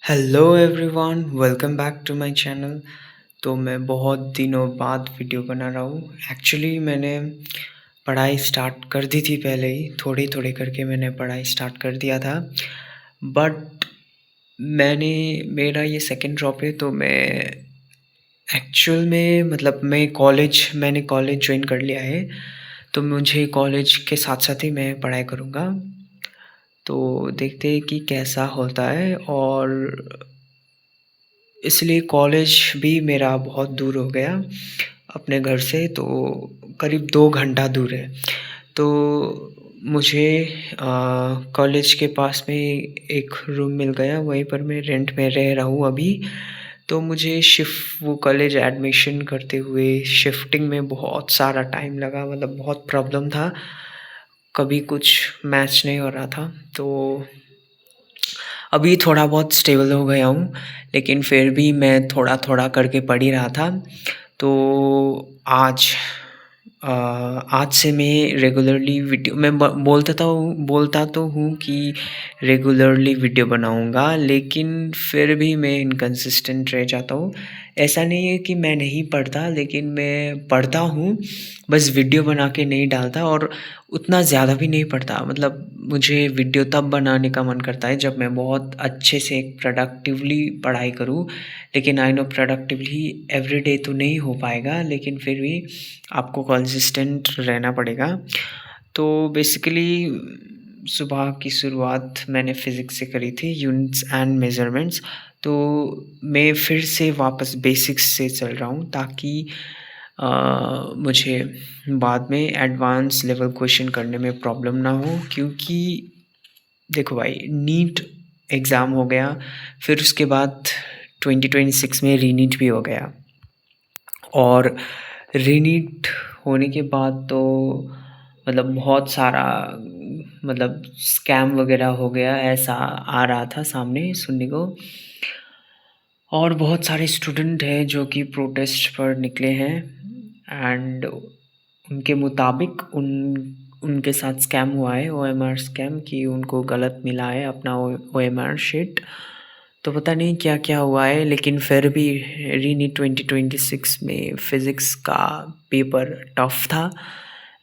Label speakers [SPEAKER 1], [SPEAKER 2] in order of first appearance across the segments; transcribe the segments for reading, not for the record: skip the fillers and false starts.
[SPEAKER 1] Hello everyone, welcome back to my channel. तो मैं बहुत दिनों बाद वीडियो बना रहा हूँ। एक्चुअली मैंने पढ़ाई स्टार्ट कर दी थी पहले ही, थोड़ी थोड़ी करके मैंने पढ़ाई स्टार्ट कर दिया था। बट मैंने मेरा ये सेकंड ड्रॉप है, तो मैं एक्चुअल में मैंने कॉलेज ज्वाइन कर लिया है। तो मुझे कॉलेज के साथ साथ ही मैं पढ़ाई करूँगा। तो देखते हैं कि कैसा होता है। और इसलिए कॉलेज भी मेरा बहुत दूर हो गया अपने घर से, तो करीब 2 घंटा दूर है। तो मुझे कॉलेज के पास में एक रूम मिल गया, वहीं पर मैं रेंट में रह रहा हूँ अभी। तो मुझे वो कॉलेज एडमिशन करते हुए शिफ्टिंग में बहुत सारा टाइम लगा, मतलब बहुत प्रॉब्लम था। कभी कुछ मैच नहीं हो रहा था। तो अभी थोड़ा बहुत स्टेबल हो गया हूँ, लेकिन फिर भी मैं थोड़ा-थोड़ा करके पढ़ ही रहा था। तो आज आज से मैं रेगुलरली वीडियो मैं ब बोलता तो हूँ कि रेगुलरली वीडियो बनाऊँगा, लेकिन फिर भी मैं इनकंसिस्टेंट रह जाता हूँ। ऐसा नहीं है कि मैं नहीं पढ़ता, लेकिन मैं पढ़ता हूँ, बस वीडियो बना के नहीं डालता। और उतना ज़्यादा भी नहीं पढ़ता। मतलब मुझे वीडियो तब बनाने का मन करता है जब मैं बहुत अच्छे से प्रोडक्टिवली पढ़ाई करूँ। लेकिन आई नो प्रोडक्टिवली एवरीडे तो नहीं हो पाएगा, लेकिन फिर भी आपको कंसिस्टेंट रहना पड़ेगा। तो बेसिकली सुबह की शुरुआत मैंने फ़िज़िक्स से करी थी, यूनिट्स एंड मेज़रमेंट्स। तो मैं फिर से वापस बेसिक्स से चल रहा हूँ, ताकि मुझे बाद में एडवांस लेवल क्वेश्चन करने में प्रॉब्लम ना हो। क्योंकि देखो भाई, नीट एग्ज़ाम हो गया, फिर उसके बाद 2026 में रीनीट भी हो गया। और रीनीट होने के बाद तो मतलब बहुत सारा मतलब स्कैम वगैरह हो गया, ऐसा आ रहा था सामने सुनने को। और बहुत सारे स्टूडेंट हैं जो कि प्रोटेस्ट पर निकले हैं, एंड उनके मुताबिक उनके साथ स्कैम हुआ है, ओएमआर स्कैम, कि उनको गलत मिला है अपना ओएमआर शीट। तो पता नहीं क्या क्या हुआ है, लेकिन फिर भी रीनीट 2026 में फ़िज़िक्स का पेपर टफ था।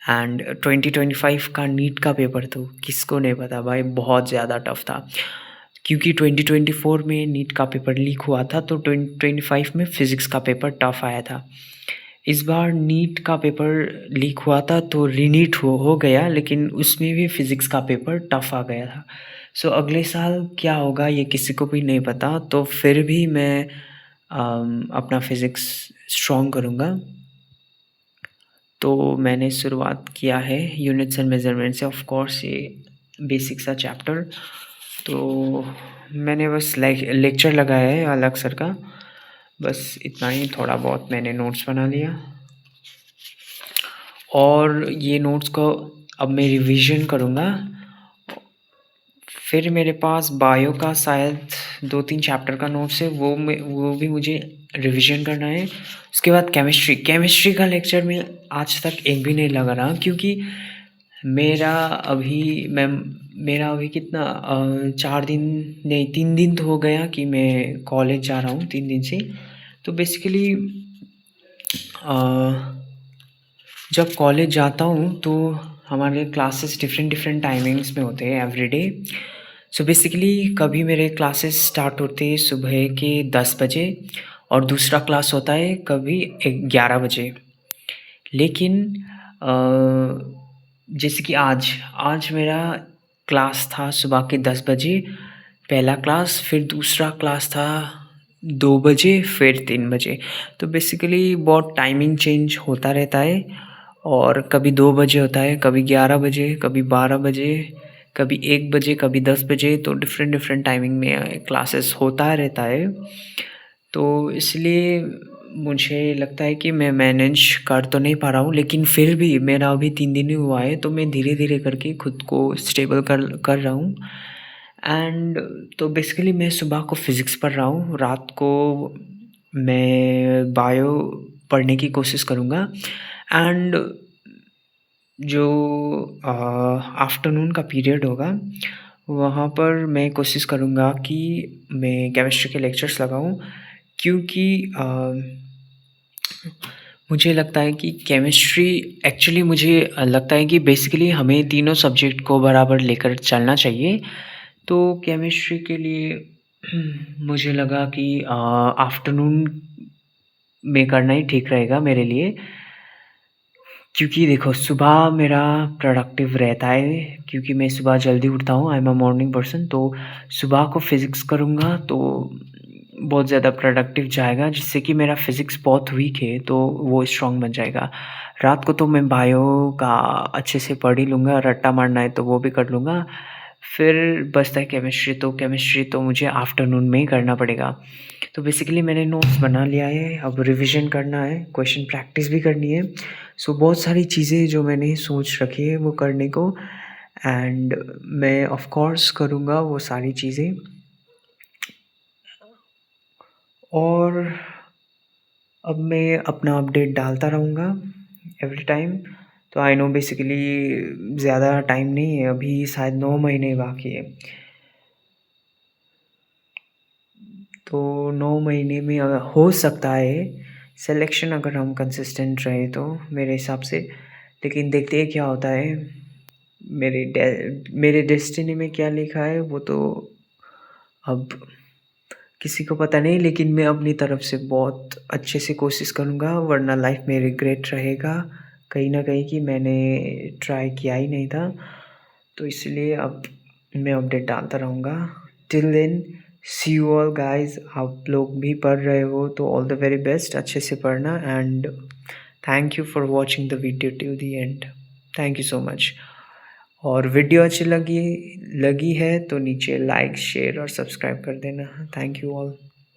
[SPEAKER 1] एंड 2025 का नीट का पेपर तो किसको नहीं पता भाई, बहुत ज़्यादा टफ था। क्योंकि 2024 में नीट का पेपर लीक हुआ था, तो 2025 में फ़िज़िक्स का पेपर टफ आया था। इस बार नीट का पेपर लीक हुआ था, तो रीनीट हो गया, लेकिन उसमें भी फ़िज़िक्स का पेपर टफ आ गया था। सो अगले साल क्या होगा ये किसी को भी नहीं पता। तो फिर भी मैं अपना फ़िज़िक्स स्ट्रॉन्ग करूँगा। तो मैंने शुरुआत किया है यूनिट्स एंड मेज़रमेंट से, ऑफ कोर्स ये बेसिक सा चैप्टर। तो मैंने बस लेक्चर लगाया है अलग सर का, बस इतना ही। थोड़ा बहुत मैंने नोट्स बना लिया, और ये नोट्स को अब मैं रिवीजन करूँगा। फिर मेरे पास बायो का शायद 2-3 चैप्टर का नोट्स है, वो भी मुझे रिवीजन करना है। उसके बाद केमिस्ट्री का लेक्चर में आज तक एक भी नहीं लगा रहा, क्योंकि मेरा मेरा अभी कितना 4 दिन नहीं 3 दिन तो हो गया कि मैं कॉलेज जा रहा हूँ, 3 दिन से। तो बेसिकली जब कॉलेज जाता हूँ तो हमारे क्लासेस डिफरेंट डिफरेंट टाइमिंग्स में होते हैं एवरीडे। सो बेसिकली कभी मेरे क्लासेस स्टार्ट होते हैं सुबह के 10 बजे, और दूसरा क्लास होता है कभी 11 बजे। लेकिन जैसे कि आज मेरा क्लास था सुबह के 10 बजे, पहला क्लास, फिर दूसरा क्लास था 2 बजे, फिर 3 बजे। तो बेसिकली बहुत टाइमिंग चेंज होता रहता है, और कभी 2 बजे होता है, कभी 11 बजे, कभी 12 बजे, कभी 1 बजे, कभी 10 बजे। तो डिफरेंट डिफरेंट टाइमिंग में क्लासेस होता रहता है। तो इसलिए मुझे लगता है कि मैं मैनेज कर तो नहीं पा रहा हूँ, लेकिन फिर भी मेरा अभी 3 दिन ही हुआ है, तो मैं धीरे-धीरे करके खुद को स्टेबल कर कर रहा हूँ। एंड तो बेसिकली मैं सुबह को फ़िज़िक्स पढ़ रहा हूँ, रात को मैं बायो पढ़ने की कोशिश करूँगा। एंड जो आफ्टरनून का पीरियड होगा, वहाँ पर मैं कोशिश करूँगा कि मैं केमिस्ट्री के लेक्चर्स लगाऊँ, क्योंकि मुझे लगता है कि केमिस्ट्री एक्चुअली मुझे लगता है कि बेसिकली हमें तीनों सब्जेक्ट को बराबर लेकर चलना चाहिए। तो केमिस्ट्री के लिए मुझे लगा कि आफ्टरनून में करना ही ठीक रहेगा मेरे लिए, क्योंकि देखो सुबह मेरा प्रोडक्टिव रहता है, क्योंकि मैं सुबह जल्दी उठता हूँ, I am a morning person. तो सुबह को फिज़िक्स करूँगा तो बहुत ज़्यादा प्रोडक्टिव जाएगा, जिससे कि मेरा फिज़िक्स बहुत वीक है तो वो स्ट्रॉन्ग बन जाएगा। रात को तो मैं बायो का अच्छे से पढ़ ही लूँगा, रट्टा मारना है तो वो भी कर लूँगा। फिर बचता है केमिस्ट्री, तो केमिस्ट्री तो मुझे आफ्टरनून में ही करना पड़ेगा। तो बेसिकली मैंने नोट्स बना लिया है, अब रिविज़न करना है, क्वेश्चन प्रैक्टिस भी करनी है। सो बहुत सारी चीज़ें जो मैंने सोच रखी है वो करने को, एंड मैं ऑफ़ कोर्स करूँगा वो सारी चीज़ें। और अब मैं अपना अपडेट डालता रहूँगा एवरी टाइम। तो आई नो बेसिकली ज़्यादा टाइम नहीं है, अभी शायद 9 महीने बाकी है। तो 9 महीने में अगर हो सकता है सिलेक्शन, अगर हम कंसिस्टेंट रहे तो मेरे हिसाब से। लेकिन देखते हैं क्या होता है। मेरे डेस्टिनी में क्या लिखा है वो तो अब किसी को पता नहीं, लेकिन मैं अपनी तरफ से बहुत अच्छे से कोशिश करूँगा, वरना लाइफ में रिग्रेट रहेगा कहीं न कहीं कि मैंने ट्राई किया ही नहीं था। तो इसलिए अब मैं अपडेट डालता रहूँगा। Till then see you all guys. आप लोग भी पढ़ रहे हो तो ऑल द वेरी बेस्ट, अच्छे से पढ़ना, and thank you for watching the video till the end. Thank you so much. और वीडियो अच्छी लगी लगी है तो नीचे लाइक, शेयर और सब्सक्राइब कर देना। Thank you all.